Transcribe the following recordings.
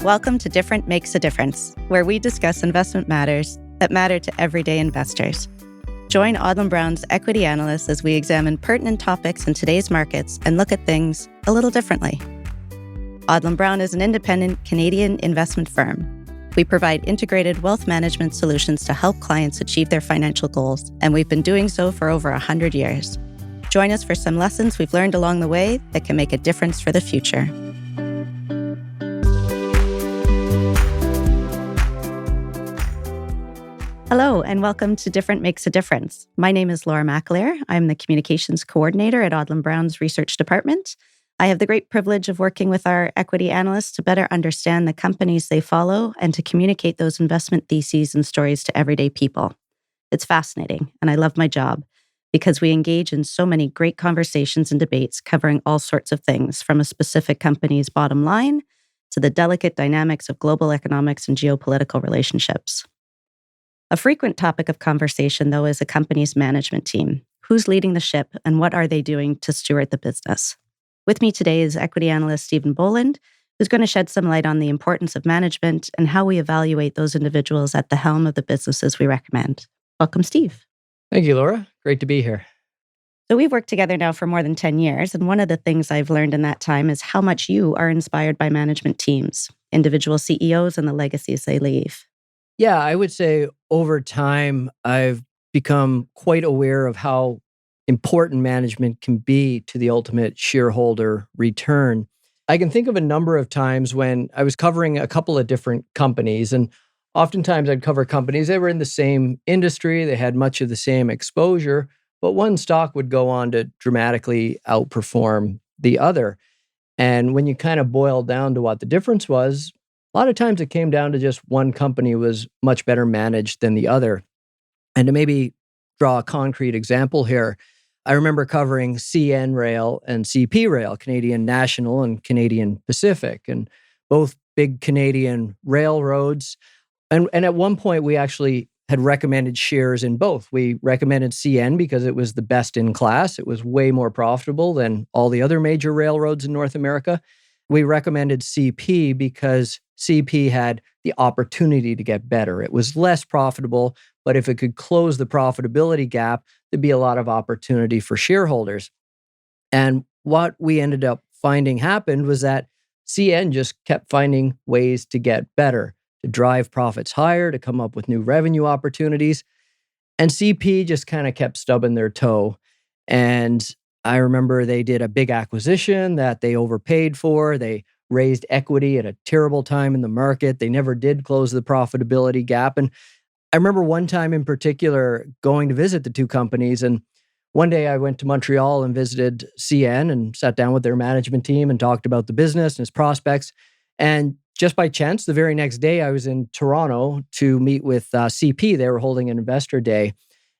Welcome to Different Makes a Difference, where we discuss investment matters that matter to everyday investors. Join Odlum Brown's equity analysts as we examine pertinent topics in today's markets and look at things a little differently. Odlum Brown is an independent Canadian investment firm. We provide integrated wealth management solutions to help clients achieve their financial goals, and we've been doing so for over 100 years. Join us for some lessons we've learned along the way that can make a difference for the future. Hello, and welcome to Different Makes a Difference. My name is Laura McAlear. I'm the Communications Coordinator at Odlum Brown's Research Department. I have the great privilege of working with our equity analysts to better understand the companies they follow and to communicate those investment theses and stories to everyday people. It's fascinating, and I love my job because we engage in so many great conversations and debates covering all sorts of things, from a specific company's bottom line to the delicate dynamics of global economics and geopolitical relationships. A frequent topic of conversation, though, is a company's management team. Who's leading the ship and what are they doing to steward the business? With me today is equity analyst Stephen Boland, who's going to shed some light on the importance of management and how we evaluate those individuals at the helm of the businesses we recommend. Welcome, Steve. Thank you, Laura. Great to be here. So we've worked together now for more than 10 years, and one of the things I've learned in that time is how much you are inspired by management teams, individual CEOs, and the legacies they leave. Yeah, I would say over time, I've become quite aware of how important management can be to the ultimate shareholder return. I can think of a number of times when I was covering a couple of different companies, and oftentimes I'd cover companies that were in the same industry, they had much of the same exposure, but one stock would go on to dramatically outperform the other. And when you kind of boil down to what the difference was, a lot of times it came down to just one company was much better managed than the other. And to maybe draw a concrete example here, I remember covering CN Rail and CP Rail, Canadian National and Canadian Pacific, and both big Canadian railroads. And at one point, we actually had recommended shares in both. We recommended CN because it was the best in class. It was way more profitable than all the other major railroads in North America. We recommended CP because CP had the opportunity to get better. It was less profitable, but if it could close the profitability gap, there'd be a lot of opportunity for shareholders. And what we ended up finding happened was that CN just kept finding ways to get better, to drive profits higher, to come up with new revenue opportunities. And CP just kind of kept stubbing their toe. And I remember they did a big acquisition that they overpaid for. They raised equity at a terrible time in the market. They never did close the profitability gap. And I remember one time in particular going to visit the two companies. And one day I went to Montreal and visited CN and sat down with their management team and talked about the business and its prospects. And just by chance, the very next day I was in Toronto to meet with CP. They were holding an investor day.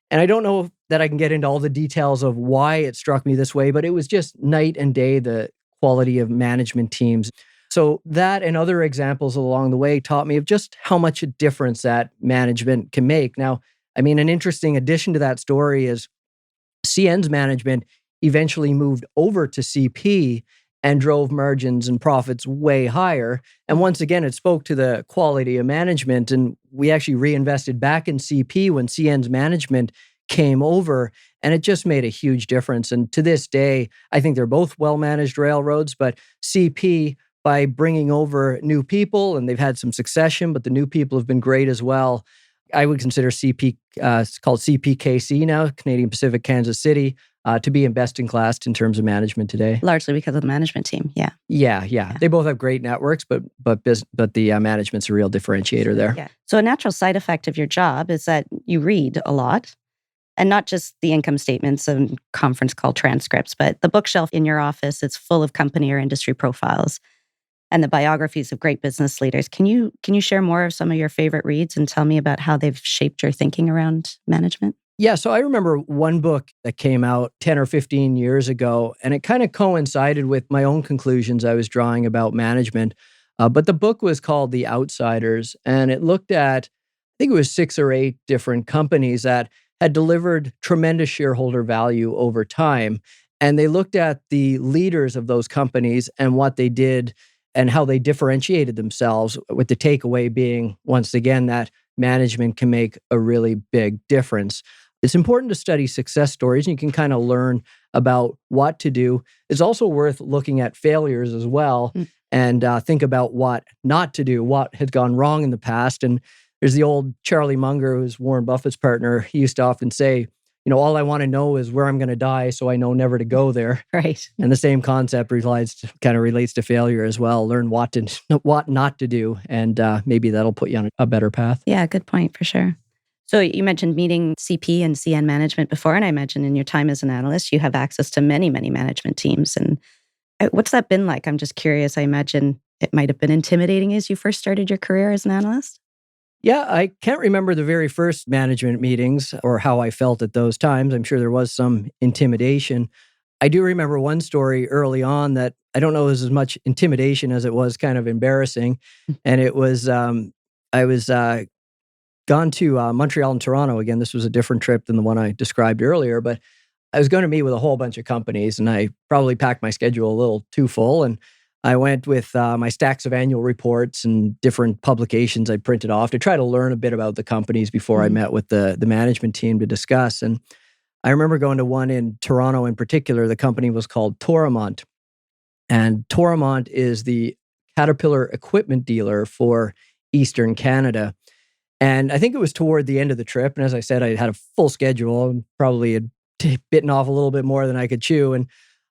And I don't know that I can get into all the details of why it struck me this way, but it was just night and day, the quality of management teams. So that and other examples along the way taught me of just how much a difference that management can make. Now, I mean, an interesting addition to that story is CN's management eventually moved over to CP and drove margins and profits way higher. And once again, it spoke to the quality of management. And we actually reinvested back in CP when CN's management came over, and it just made a huge difference. And to this day, I think they're both well-managed railroads, but CP, by bringing over new people, and they've had some succession, but the new people have been great as well. I would consider CP, it's called CPKC now, Canadian Pacific Kansas City, to be in best in class in terms of management today. Largely because of the management team, yeah. Yeah. They both have great networks, but the management's a real differentiator there. Yeah. So a natural side effect of your job is that you read a lot, and not just the income statements and conference call transcripts, but the bookshelf in your office, it's full of company or industry profiles and the biographies of great business leaders. Can you share more of some of your favorite reads and tell me about how they've shaped your thinking around management? Yeah, so I remember one book that came out 10 or 15 years ago, and it kind of coincided with my own conclusions I was drawing about management. But the book was called The Outsiders, and it looked at, I think it was 6 or 8 different companies that had delivered tremendous shareholder value over time. And they looked at the leaders of those companies and what they did and how they differentiated themselves, with the takeaway being, once again, that management can make a really big difference. It's important to study success stories, and you can kind of learn about what to do. It's also worth looking at failures as well, and think about what not to do, what had gone wrong in the past. And there's the old Charlie Munger, who's Warren Buffett's partner. He used to often say, all I want to know is where I'm going to die, so I know never to go there. Right. And the same concept relates to failure as well. Learn what not to do, and maybe that'll put you on a better path. Yeah, good point for sure. So you mentioned meeting CP and CN management before, and I imagine in your time as an analyst, you have access to many, many management teams. And what's that been like? I'm just curious. I imagine it might have been intimidating as you first started your career as an analyst. Yeah, I can't remember the very first management meetings or how I felt at those times. I'm sure there was some intimidation. I do remember one story early on that I don't know was as much intimidation as it was kind of embarrassing. And it was, I was gone to Montreal and Toronto. Again, this was a different trip than the one I described earlier, but I was going to meet with a whole bunch of companies, and I probably packed my schedule a little too full. And I went with my stacks of annual reports and different publications I printed off to try to learn a bit about the companies before I met with the management team to discuss. And I remember going to one in Toronto in particular. The company was called Toromont. And Toromont is the Caterpillar equipment dealer for Eastern Canada. And I think it was toward the end of the trip. And as I said, I had a full schedule and probably had bitten off a little bit more than I could chew. And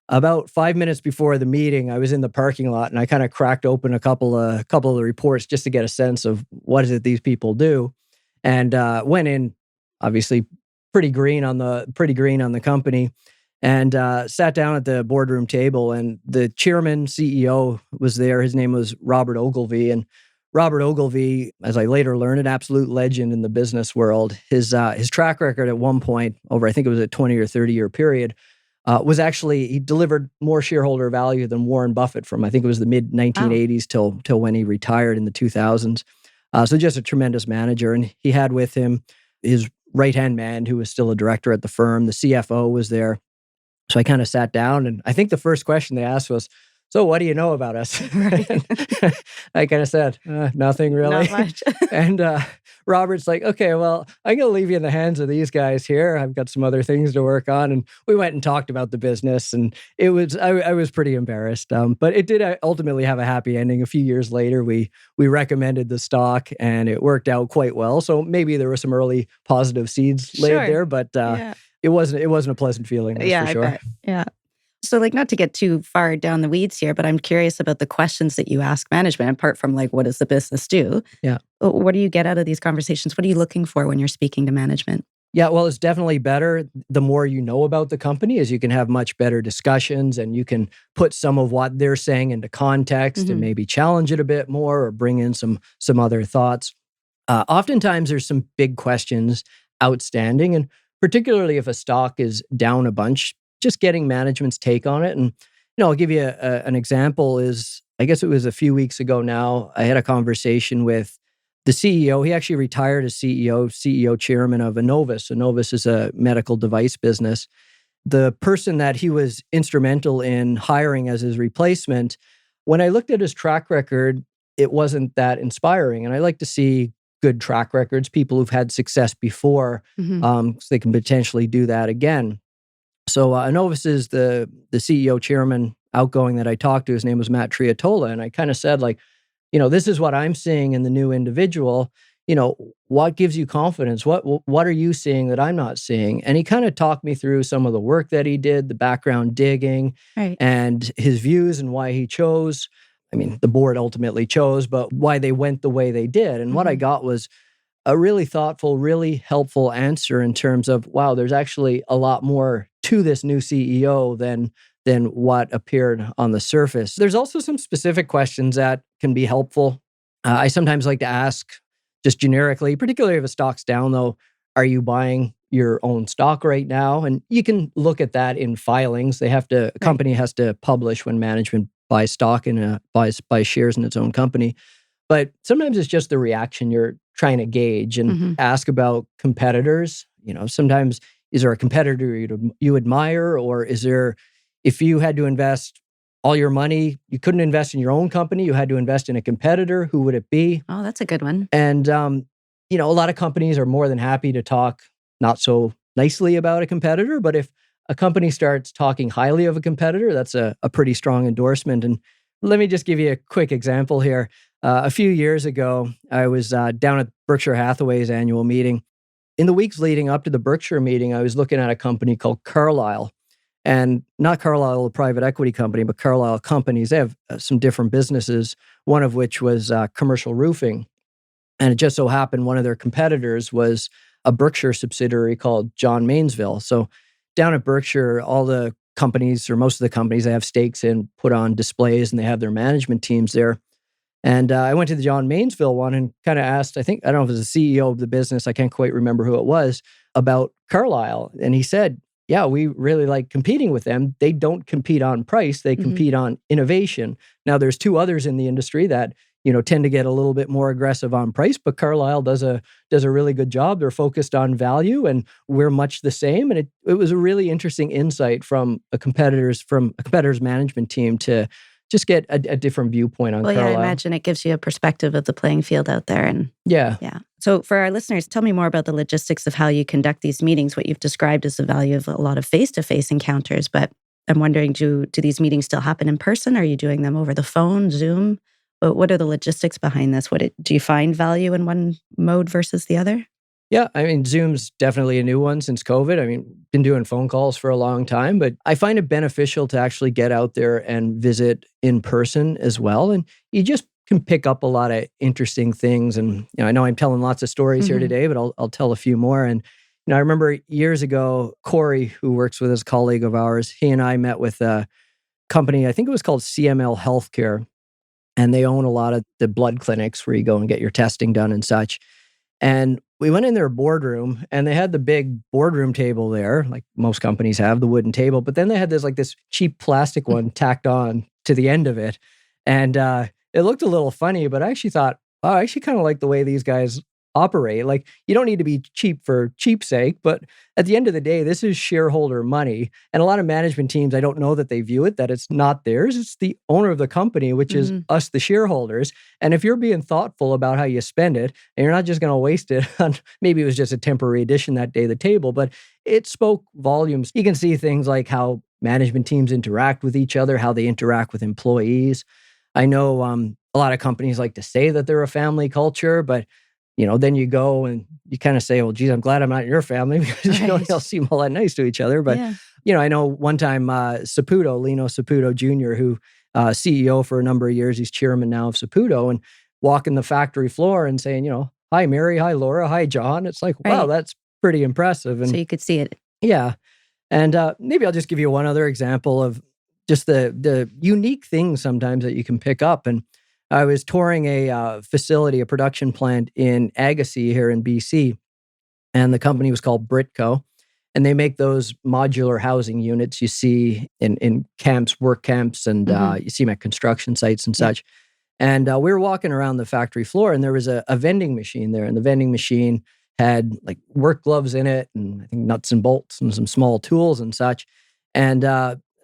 about 5 minutes before the meeting, I was in the parking lot and I kind of cracked open a couple of the reports just to get a sense of what is it these people do. And went in, obviously pretty green on the company, and sat down at the boardroom table. And the chairman, CEO, was there. His name was Robert Ogilvy. And Robert Ogilvy, as I later learned, an absolute legend in the business world. His track record at one point, over I think it was a 20 or 30-year period, was actually, he delivered more shareholder value than Warren Buffett from, I think it was the mid-1980s till when he retired in the 2000s. So just a tremendous manager. And he had with him his right-hand man, who was still a director at the firm. The CFO was there. So I kind of sat down, and I think the first question they asked was, "So what do you know about us?" Right. I kind of said, "Nothing really." Not much. And Robert's like, "Okay, well, I'm going to leave you in the hands of these guys here. I've got some other things to work on." And we went and talked about the business, and I was pretty embarrassed. But it did ultimately have a happy ending. A few years later, we recommended the stock, and it worked out quite well. So maybe there were some early positive seeds laid there, but it wasn't a pleasant feeling, that's for sure. I bet. Yeah. So not to get too far down the weeds here, but I'm curious about the questions that you ask management, apart from what does the business do? Yeah. What do you get out of these conversations? What are you looking for when you're speaking to management? Yeah, well, it's definitely better the more you know about the company, as you can have much better discussions, and you can put some of what they're saying into context and maybe challenge it a bit more or bring in some other thoughts. Oftentimes there's some big questions outstanding, and particularly if a stock is down a bunch, just getting management's take on it. And I'll give you an example. Is I guess it was a few weeks ago now, I had a conversation with the CEO. He actually retired as CEO chairman of Innovus. Innovus is a medical device business. The person that he was instrumental in hiring as his replacement, when I looked at his track record, it wasn't that inspiring. And I like to see good track records, people who've had success before, so they can potentially do that again. So Innovus is the CEO chairman outgoing that I talked to. His name was Matt Triatola. And I kind of said, this is what I'm seeing in the new individual. What gives you confidence? What are you seeing that I'm not seeing? And he kind of talked me through some of the work that he did, the background digging, and his views and why he chose. I mean, the board ultimately chose, but why they went the way they did. And what I got was a really thoughtful, really helpful answer in terms of, wow, there's actually a lot more to this new CEO than what appeared on the surface. There's also some specific questions that can be helpful. I sometimes like to ask just generically, particularly if a stock's down though, are you buying your own stock right now? And you can look at that in filings. A company has to publish when management buys stock and buys shares in its own company. But sometimes it's just the reaction you're trying to gauge and ask about competitors. Sometimes is there a competitor you admire, or is there, if you had to invest all your money. You couldn't invest in your own company. You had to invest in a competitor. Who would it be? Oh, that's a good one. And, a lot of companies are more than happy to talk not so nicely about a competitor. But if a company starts talking highly of a competitor, that's a pretty strong endorsement. And let me just give you a quick example here. A few years ago, I was down at Berkshire Hathaway's annual meeting. In the weeks leading up to the Berkshire meeting, I was looking at a company called Carlyle. And not Carlyle, the private equity company, but Carlyle Companies. They have some different businesses, one of which was commercial roofing. And it just so happened one of their competitors was a Berkshire subsidiary called John Mainsville. So down at Berkshire, all the companies, or most of the companies they have stakes in, put on displays and they have their management teams there. And I went to the John Mainsville one and kind of asked, I don't know if it was the CEO of the business, I can't quite remember who it was, about Carlyle. And he said, yeah, we really like competing with them. They don't compete on price, they compete on innovation. Now, there's two others in the industry that tend to get a little bit more aggressive on price, but Carlyle does a really good job. They're focused on value, and we're much the same. And it was a really interesting insight from a competitor's management team to just get a different viewpoint on Carlyle. Yeah, I imagine it gives you a perspective of the playing field out there. And yeah. So for our listeners, tell me more about the logistics of how you conduct these meetings. What you've described is the value of a lot of face-to-face encounters, but I'm wondering, do these meetings still happen in person? Are you doing them over the phone, Zoom? But what are the logistics behind this? Do you find value in one mode versus the other? Yeah, Zoom's definitely a new one since COVID. Been doing phone calls for a long time, but I find it beneficial to actually get out there and visit in person as well. And you just can pick up a lot of interesting things. And I know I'm telling lots of stories here today, but I'll tell a few more. And I remember years ago, Corey, who works with us, a colleague of ours, he and I met with a company, I think it was called CML Healthcare. And they own a lot of the blood clinics where you go and get your testing done and such. And we went in their boardroom and they had the big boardroom table there, like most companies have, the wooden table. But then they had this cheap plastic one tacked on to the end of it. And it looked a little funny, but I actually thought, oh, I actually kind of like the way these guys operate. Like, you don't need to be cheap for cheap's sake, but at the end of the day, this is shareholder money. And a lot of management teams, I don't know that they view it, that it's not theirs. It's the owner of the company, which is us, the shareholders. And if you're being thoughtful about how you spend it, and you're not just going to waste it on, maybe it was just a temporary addition that day, the table, but it spoke volumes. You can see things like how management teams interact with each other, how they interact with employees. I know a lot of companies like to say that they're a family culture, but then you go and you kind of say, well, geez, I'm glad I'm not in your family because you don't all seem all that nice to each other. But, I know one time Lino Saputo Jr., who CEO for a number of years, he's chairman now of Saputo, and walking the factory floor and saying, hi, Mary, hi, Laura, hi, John. It's like, wow, that's pretty impressive. And so you could see it. Yeah. And maybe I'll just give you one other example of just the unique things sometimes that you can pick up. And I was touring a facility, a production plant in Agassiz here in BC, and the company was called Britco, and they make those modular housing units you see in camps, work camps, and you see them at construction sites and such. And we were walking around the factory floor, and there was a vending machine there, and the vending machine had like work gloves in it, and I think nuts and bolts and some small tools and such. And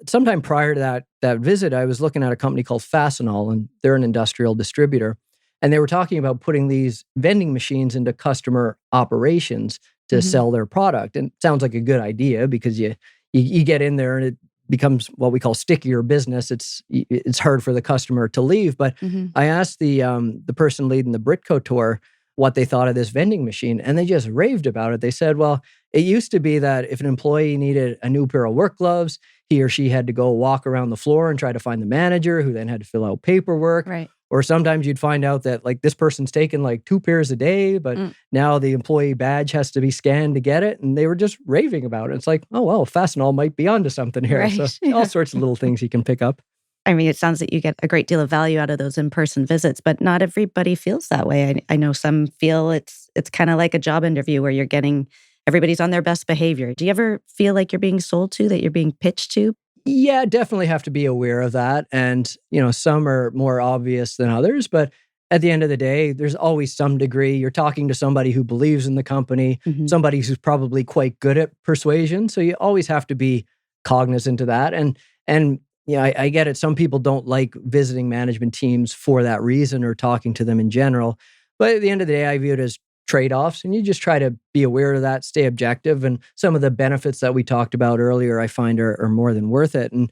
sometime prior to that visit, I was looking at a company called Fastenal, and they're an industrial distributor. And they were talking about putting these vending machines into customer operations to sell their product. And it sounds like a good idea because you get in there and it becomes what we call stickier business. It's hard for the customer to leave. But I asked the person leading the Britco tour what they thought of this vending machine, and they just raved about it. They said, well, it used to be that if an employee needed a new pair of work gloves, he or she had to go walk around the floor and try to find the manager, who then had to fill out paperwork. Right. Or sometimes you'd find out that like this person's taking like 2 pairs a day, but now the employee badge has to be scanned to get it. And they were just raving about it. It's like, oh, well, Fastenal might be onto something here. Right. So all sorts of little things you can pick up. It sounds like you get a great deal of value out of those in-person visits, but not everybody feels that way. I know some feel it's kind of like a job interview where everybody's on their best behavior. Do you ever feel like you're being sold to, that you're being pitched to? Yeah, definitely have to be aware of that. And, some are more obvious than others, but at the end of the day, there's always some degree. You're talking to somebody who believes in the company, somebody who's probably quite good at persuasion. So you always have to be cognizant of that. And I get it. Some people don't like visiting management teams for that reason or talking to them in general. But at the end of the day, I view it as trade-offs, and you just try to be aware of that, stay objective. And some of the benefits that we talked about earlier, I find are more than worth it. And,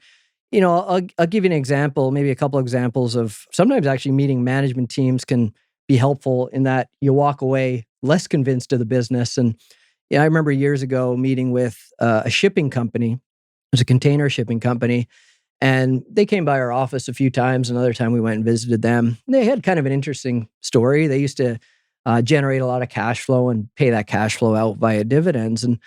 I'll give you an example, maybe a couple examples of sometimes actually meeting management teams can be helpful in that you walk away less convinced of the business. And I remember years ago meeting with a shipping company. It was a container shipping company. And they came by our office a few times. Another time we went and visited them. They had kind of an interesting story. They used to generate a lot of cash flow and pay that cash flow out via dividends. And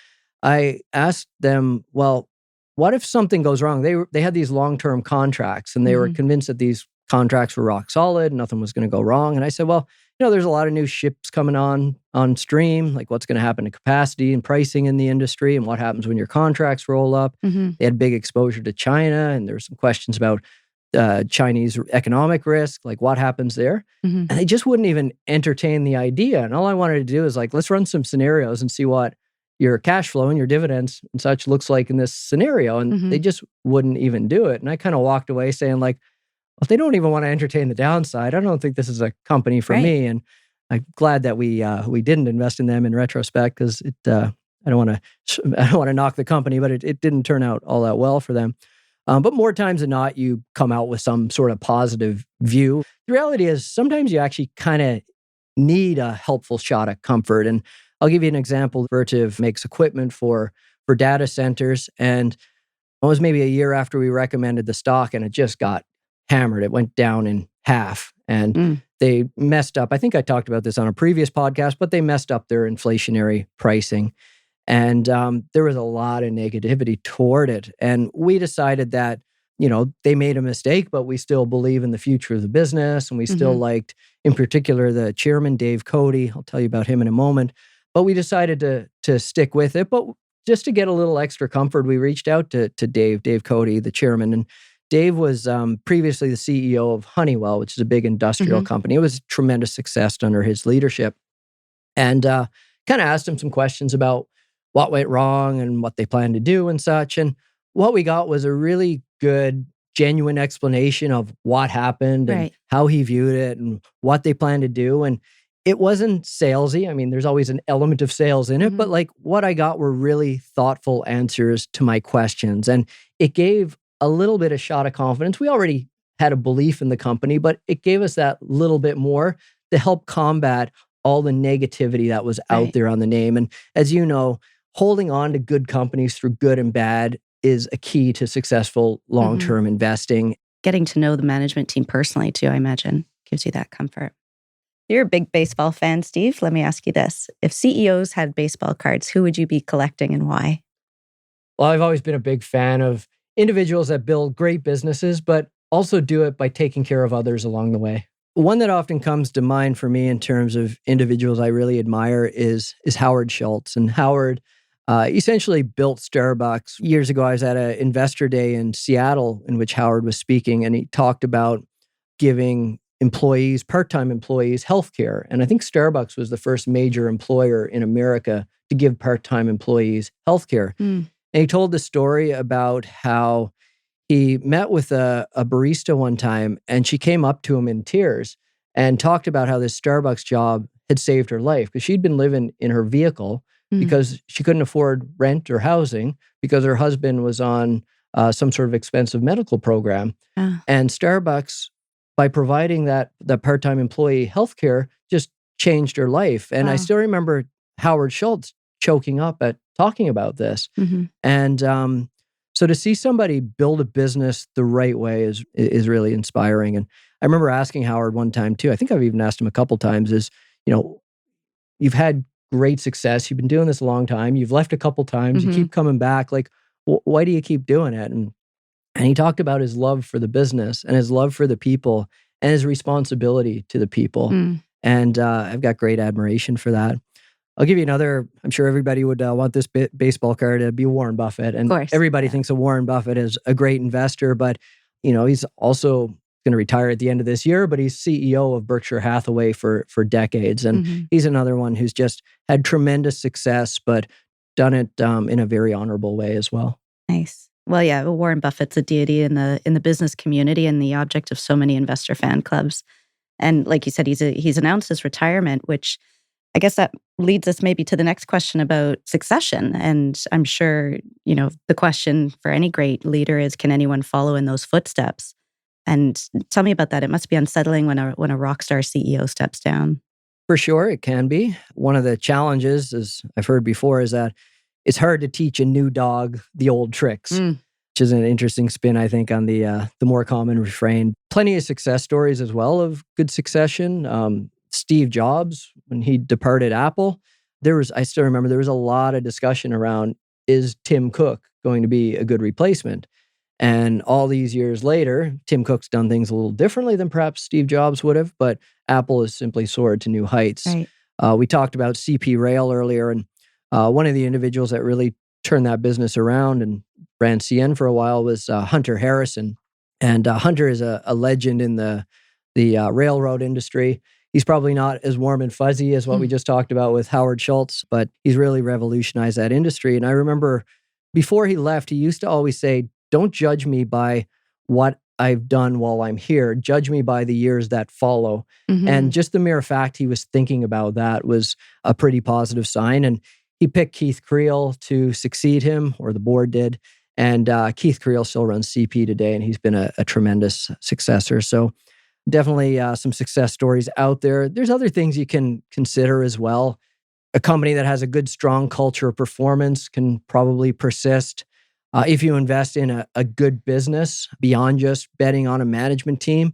I asked them, well, what if something goes wrong? They had these long-term contracts, and they were convinced that these contracts were rock solid, nothing was going to go wrong. And I said, well, there's a lot of new ships coming on stream. Like, what's going to happen to capacity and pricing in the industry, and what happens when your contracts roll up? They had big exposure to China, and there's some questions about Chinese economic risk, like what happens there. And they just wouldn't even entertain the idea. And all I wanted to do is let's run some scenarios and see what your cash flow and your dividends and such looks like in this scenario. And they just wouldn't even do it. And I kind of walked away saying if they don't even want to entertain the downside, I don't think this is a company for me. And I'm glad that we didn't invest in them in retrospect, because I don't want to knock the company, but it didn't turn out all that well for them. But more times than not, you come out with some sort of positive view. The reality is sometimes you actually kind of need a helpful shot of comfort. And I'll give you an example. Vertiv makes equipment for data centers. And it was maybe a year after we recommended the stock, and it just got hammered. It went down in half. And they messed up. I think I talked about this on a previous podcast, but they messed up their inflationary pricing. And there was a lot of negativity toward it. And we decided that, they made a mistake, but we still believe in the future of the business. And we still liked, in particular, the chairman, Dave Cote. I'll tell you about him in a moment. But we decided to stick with it. But just to get a little extra comfort, we reached out to Dave Cote, the chairman. And Dave was previously the CEO of Honeywell, which is a big industrial company. It was a tremendous success under his leadership. And kind of asked him some questions about what went wrong and what they plan to do and such. And what we got was a really good, genuine explanation of what happened and how he viewed it and what they plan to do. And it wasn't salesy. I mean, there's always an element of sales in it, but what I got were really thoughtful answers to my questions. And it gave a little bit of shot of confidence. We already had a belief in the company, but it gave us that little bit more to help combat all the negativity that was out there on the name. And as you know, holding on to good companies through good and bad is a key to successful long-term investing. Getting to know the management team personally too, I imagine, gives you that comfort. You're a big baseball fan, Steve. Let me ask you this. If CEOs had baseball cards, who would you be collecting and why? Well, I've always been a big fan of individuals that build great businesses, but also do it by taking care of others along the way. One that often comes to mind for me in terms of individuals I really admire is Howard Schultz. And Howard essentially built Starbucks. Years ago, I was at an investor day in Seattle in which Howard was speaking, and he talked about giving part-time employees, healthcare. And I think Starbucks was the first major employer in America to give part-time employees healthcare. And he told the story about how he met with a barista one time, and she came up to him in tears and talked about how this Starbucks job had saved her life, because she'd been living in her vehicle because she couldn't afford rent or housing because her husband was on some sort of expensive medical program. And Starbucks, by providing that part-time employee healthcare, just changed her life. And I still remember Howard Schultz choking up at talking about this. And so to see somebody build a business the right way is really inspiring. And I remember asking Howard one time too, I think I've even asked him a couple times, is, you've had great success. You've been doing this a long time. You've left a couple times. You keep coming back. Like, why do you keep doing it? And he talked about his love for the business and his love for the people and his responsibility to the people. And I've got great admiration for that. I'll give you another. I'm sure everybody would want this baseball card to be Warren Buffett. And everybody thinks of Warren Buffett as a great investor, but he's also going to retire at the end of this year, but he's CEO of Berkshire Hathaway for decades. And he's another one who's just had tremendous success, but done it in a very honorable way as well. Nice. Well, yeah, Warren Buffett's a deity in the business community and the object of so many investor fan clubs. And like you said, he's announced his retirement, which I guess that leads us maybe to the next question about succession. And I'm sure, the question for any great leader is, can anyone follow in those footsteps? And tell me about that. It must be unsettling when a rock star CEO steps down. For sure, it can be. One of the challenges, as I've heard before, is that it's hard to teach a new dog the old tricks, which is an interesting spin, I think, on the more common refrain. Plenty of success stories as well of good succession. Steve Jobs, when he departed Apple, I still remember there was a lot of discussion around, is Tim Cook going to be a good replacement? And all these years later, Tim Cook's done things a little differently than perhaps Steve Jobs would have, but Apple has simply soared to new heights. Right. We talked about CP Rail earlier, and one of the individuals that really turned that business around and ran CN for a while was Hunter Harrison. And Hunter is a legend in the railroad industry. He's probably not as warm and fuzzy as what we just talked about with Howard Schultz, but he's really revolutionized that industry. And I remember before he left, he used to always say, don't judge me by what I've done while I'm here. Judge me by the years that follow. And just the mere fact he was thinking about that was a pretty positive sign. And he picked Keith Creel to succeed him, or the board did. And Keith Creel still runs CP today, and he's been a tremendous successor. So definitely some success stories out there. There's other things you can consider as well. A company that has a good, strong culture of performance can probably persist. If you invest in a good business beyond just betting on a management team,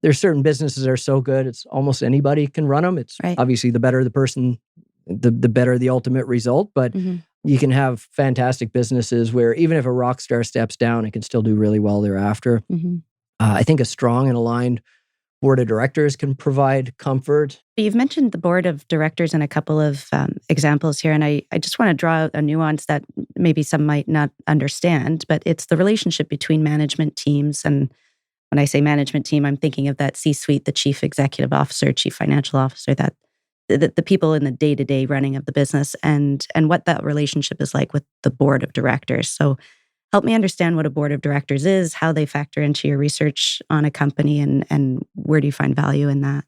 there's certain businesses that are so good, it's almost anybody can run them. It's obviously the better the person, the better the ultimate result. But you can have fantastic businesses where even if a rock star steps down, it can still do really well thereafter. I think a strong and aligned board of directors can provide comfort. You've mentioned the board of directors in a couple of examples here, and I just want to draw out a nuance that maybe some might not understand, but it's the relationship between management teams. And when I say management team, I'm thinking of that C-suite, the chief executive officer, chief financial officer, that the people in the day-to-day running of the business, and what that relationship is like with the board of directors. So help me understand what a board of directors is, how they factor into your research on a company, and where do you find value in that?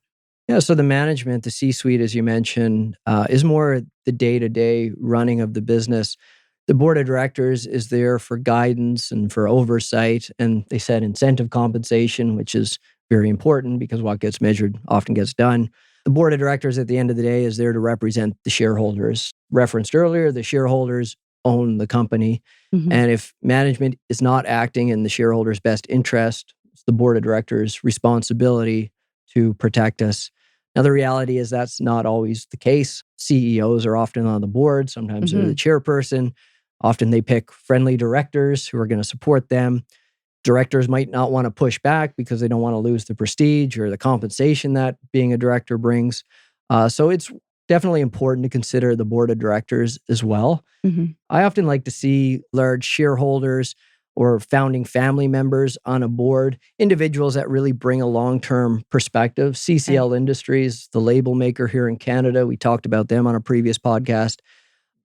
Yeah, so the management, the C-suite, as you mentioned, is more the day-to-day running of the business. The board of directors is there for guidance and for oversight, and they set incentive compensation, which is very important because what gets measured often gets done. The board of directors at the end of the day is there to represent the shareholders. Referenced earlier, the shareholders own the company. And if management is not acting in the shareholders' best interest, it's the board of directors' responsibility to protect us. Now, the reality is that's not always the case. CEOs are often on the board. Sometimes they're the chairperson. Often they pick friendly directors who are going to support them. Directors might not want to push back because they don't want to lose the prestige or the compensation that being a director brings. So it's definitely important to consider the board of directors as well. I often like to see large shareholders or founding family members on a board, individuals that really bring a long-term perspective. CCL Industries, the label maker here in Canada, we talked about them on a previous podcast.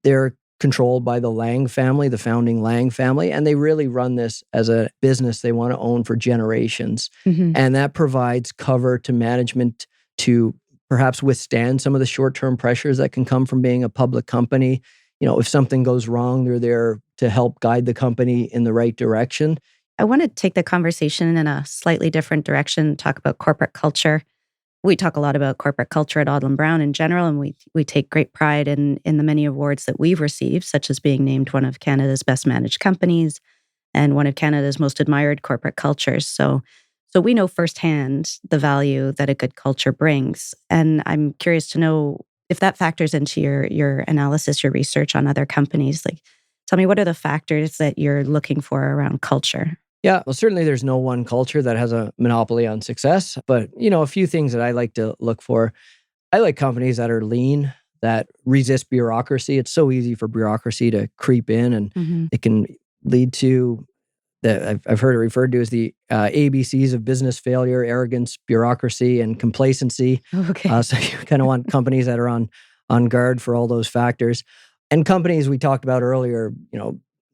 They're controlled by the Lang family, the founding Lang family, and they really run this as a business they want to own for generations. And that provides cover to management to perhaps withstand some of the short-term pressures that can come from being a public company. If something goes wrong, they're there to help guide the company in the right direction. I want to take the conversation in a slightly different direction, talk about corporate culture. We talk a lot about corporate culture at Odlum Brown in general, and we take great pride in the many awards that we've received, such as being named one of Canada's best managed companies and one of Canada's most admired corporate cultures. So we know firsthand the value that a good culture brings. And I'm curious to know if that factors into your analysis, your research on other companies. Like, tell me, what are the factors that you're looking for around culture? Yeah, well, certainly there's no one culture that has a monopoly on success. But, a few things that I like to look for. I like companies that are lean, that resist bureaucracy. It's so easy for bureaucracy to creep in, and it can lead to I've heard it referred to as the ABCs of business failure: arrogance, bureaucracy, and complacency. Okay. So you kind of want companies that are on guard for all those factors. And companies we talked about earlier,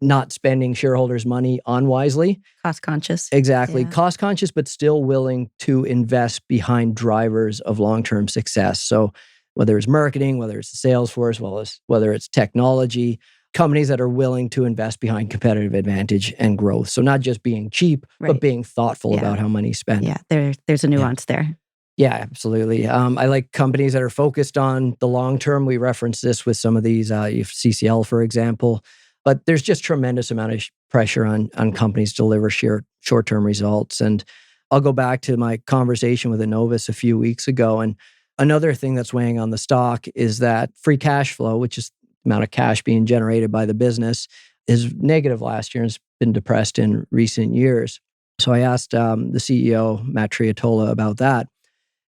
not spending shareholders' money unwisely. Cost conscious. Exactly. Yeah. Cost conscious, but still willing to invest behind drivers of long-term success. So whether it's marketing, whether it's the sales force, whether it's technology, companies that are willing to invest behind competitive advantage and growth. So not just being cheap, but being thoughtful about how money is spent. Yeah, there's a nuance there. Yeah, absolutely. I like companies that are focused on the long term. We reference this with some of these, CCL, for example. But there's just tremendous amount of pressure on companies to deliver short-term results. And I'll go back to my conversation with Innovis a few weeks ago. And another thing that's weighing on the stock is that free cash flow, which is the amount of cash being generated by the business, is negative last year and it's been depressed in recent years. So I asked the CEO, Matt Triatola, about that.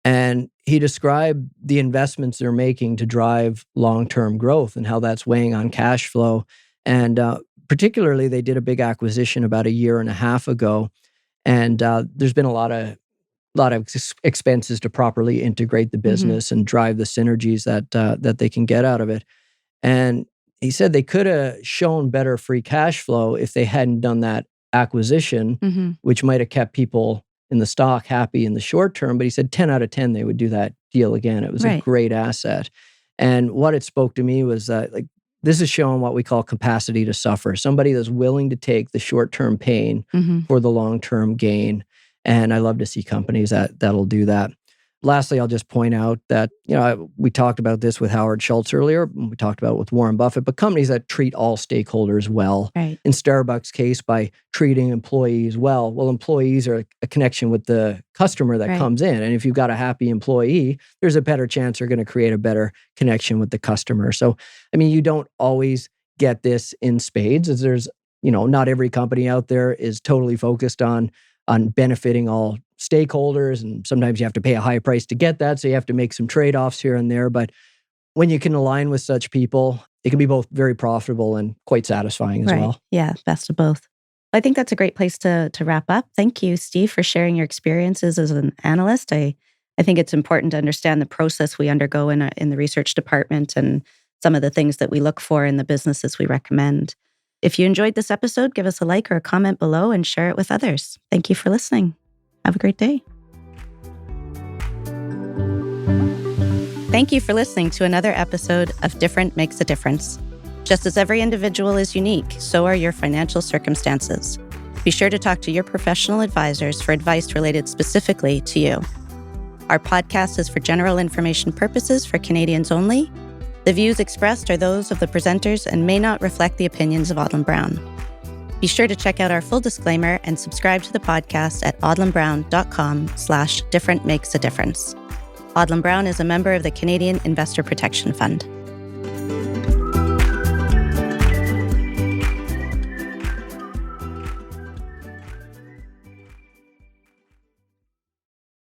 And he described the investments they're making to drive long-term growth and how that's weighing on cash flow. And particularly, they did a big acquisition about a year and a half ago. And there's been a lot of expenses to properly integrate the business and drive the synergies that they can get out of it. And he said they could have shown better free cash flow if they hadn't done that acquisition, which might have kept people in the stock happy in the short term. But he said 10 out of 10, they would do that deal again. It was a great asset. And what it spoke to me was that this is showing what we call capacity to suffer. Somebody that's willing to take the short-term pain for the long-term gain. And I love to see companies that'll do that. Lastly, I'll just point out that, we talked about this with Howard Schultz earlier. We talked about it with Warren Buffett, but companies that treat all stakeholders well. Right. In Starbucks' case, by treating employees well. Well, employees are a connection with the customer that comes in. And if you've got a happy employee, there's a better chance they're going to create a better connection with the customer. So, you don't always get this in spades, as there's, not every company out there is totally focused on benefiting all stakeholders, and sometimes you have to pay a high price to get that, so you have to make some trade-offs here and there. But when you can align with such people, it can be both very profitable and quite satisfying as well. Yeah, best of both. I think that's a great place to wrap up. Thank you, Steve, for sharing your experiences as an analyst. I think it's important to understand the process we undergo in the research department and some of the things that we look for in the businesses we recommend. If you enjoyed this episode, give us a like or a comment below and share it with others. Thank you for listening. Have a great day. Thank you for listening to another episode of Different Makes a Difference. Just as every individual is unique, so are your financial circumstances. Be sure to talk to your professional advisors for advice related specifically to you. Our podcast is for general information purposes for Canadians only. The views expressed are those of the presenters and may not reflect the opinions of Odlum Brown. Be sure to check out our full disclaimer and subscribe to the podcast at odlumbrown.com/differentmakesadifference. Odlum Brown is a member of the Canadian Investor Protection Fund.